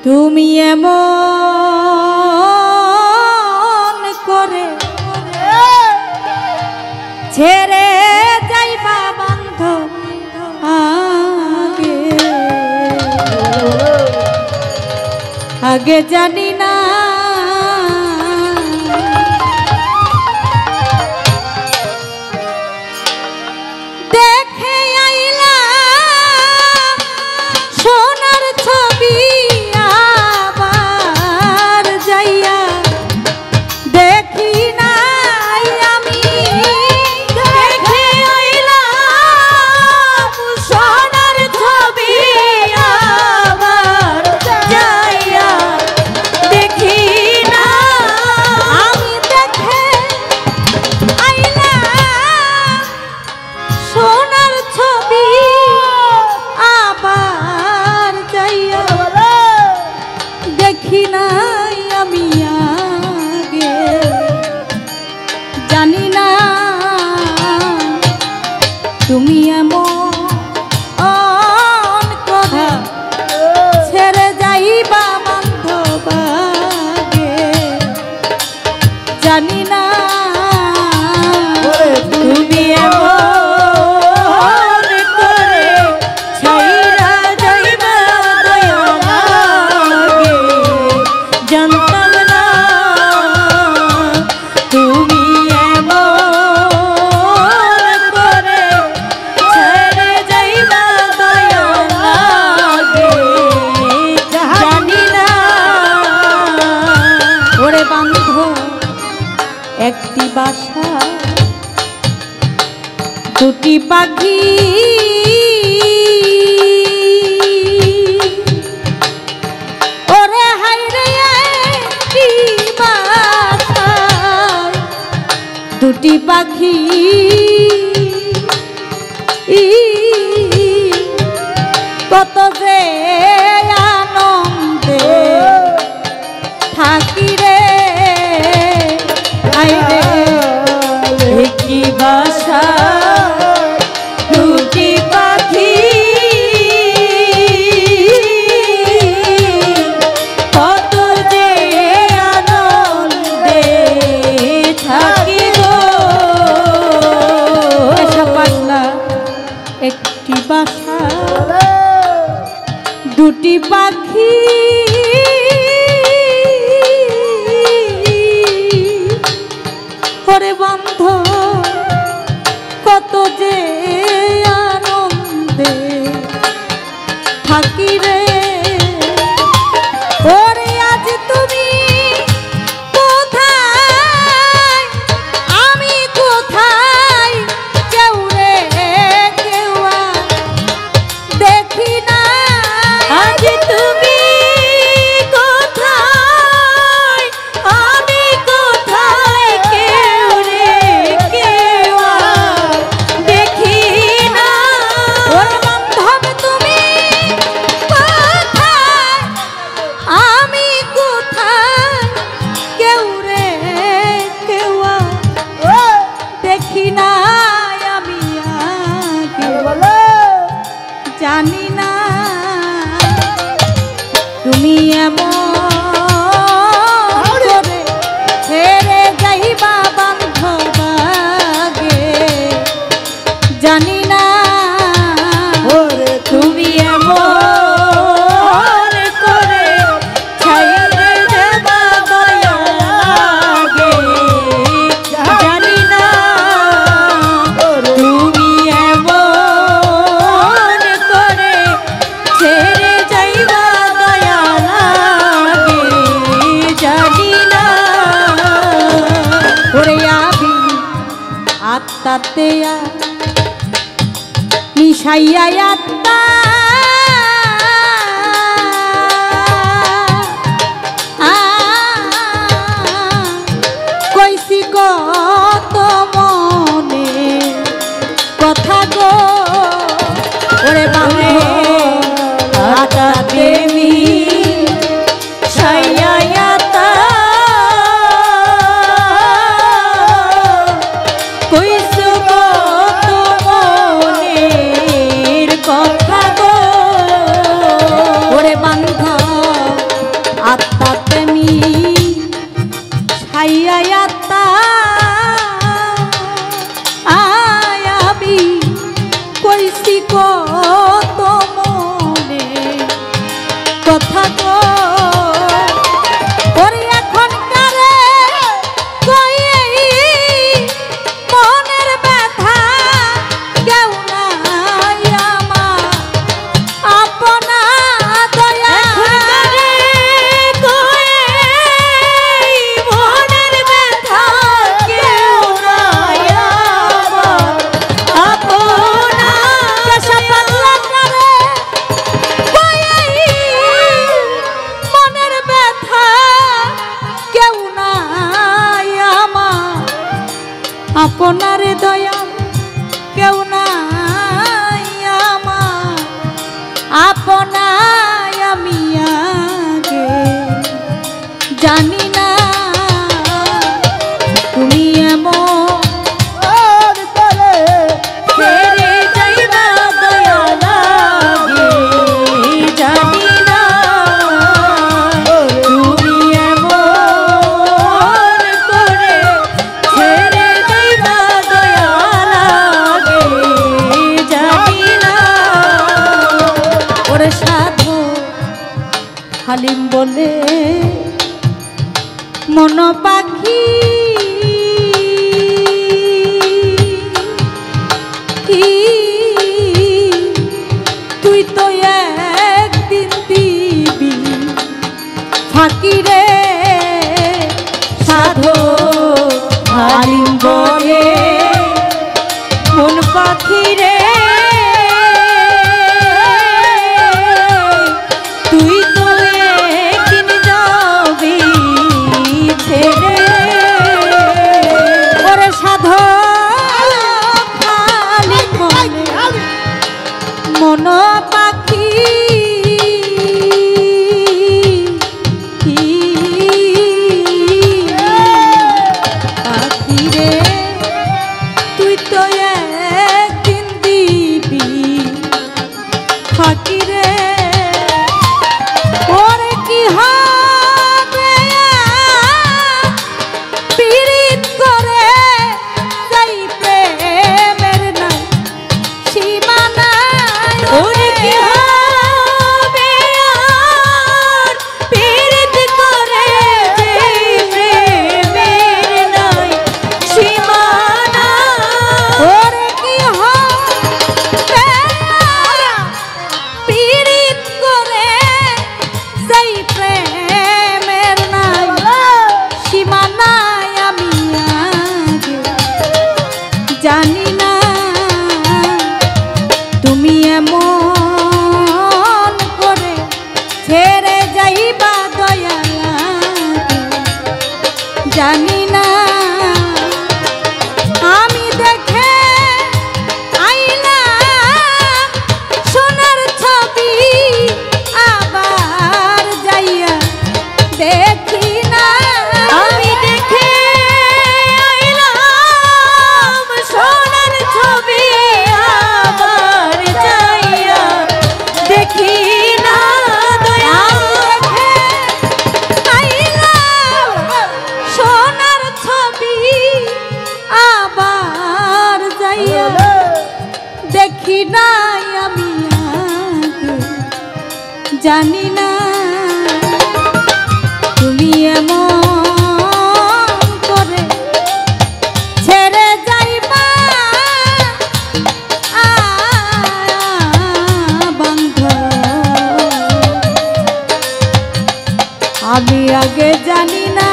তুমি এমন করে ছেড়ে যাইবা বান্ধব আগে আগে জানি না তুমি এমন কথা ছেড়ে যাইবা বান্ধব আগে জানি না তুমি এমন করে ছাইরা যাইবা দয়াল আগে জানতাম না তুমি একটি বাসা দুটি পাখি ওরে হায়রে একটি বাসা দুটি পাখি কত যে আনন্দে থাকি রে একটি বাসা দুটি পাখি কত যে আনন্দে থাকি গো পাগলা একটি বাসা দুটি পাখি ওরে বন্ধ কত যে আনন্দে থাকি রে ওরে আজ তুমি কোথায় আমি কোথায় কেউ রে কেউ দেখি না আজ তুমি জানি না তুমি এমন করে ছেড়ে যাইবা বান্ধব আগে জানি না তুমি এমন করে ছেড়ে যাবা দয়াল আগে জানি না তুমি এমন করে ছেড়ে যাইবা দয়াল আগে জানি না ওরে আমি আত্মাতে মিশাইয়া আত্মা কইছি কত মনে কথা গো ওরে বামে আত্মাতে মিশাইয়া আত্মা কইছো কত মনের কথা জানি না তুমি এমন করে ছেড়ে যাইবা দয়া লাগে, জানি না তুমি এমন করে ছেড়ে যাইবা দয়া লাগে, জানি না। ওরে সাধু হালিম বলে মন পাখি তুই তো একদিন দিবি ফাঁকি রে, সাধু হালিম বলে মন পাখি রে তুই তো একদিন যাবি ছেড়ে। ওরে সাধু হালিম বলে মন পাখি পাখি রে তুই তো একদিন দিবি ফাঁকি রে। ওরে কি হবে পীড়িত করে যাই প্রেমের নাই সীমানা। ওরে কি হবে আর পীড়িত করে যাই প্রেমের নাই সীমানা। ওরে কি হবে পীড়িত করে যাই প্রেমের নাই সীমানায়। আমি আগে জানি না তুমি এমন করে ছেড়ে যাইবা দয়া লাগে, জানি না। আমি দেখে আইলাম সোনার ছবি আবার যাইয়া দেখি না। আমি দেখে আইলাম সোনার ছবি আবার যাইয়া দেখি না। দয়া দেখে আইলাম সোনার ছবি আবার যাইয়া দেখি নাই। আমি আগে জানি না তুমি এমন করে ছেড়ে যাইবা বন্ধ। আমি আগে জানি না।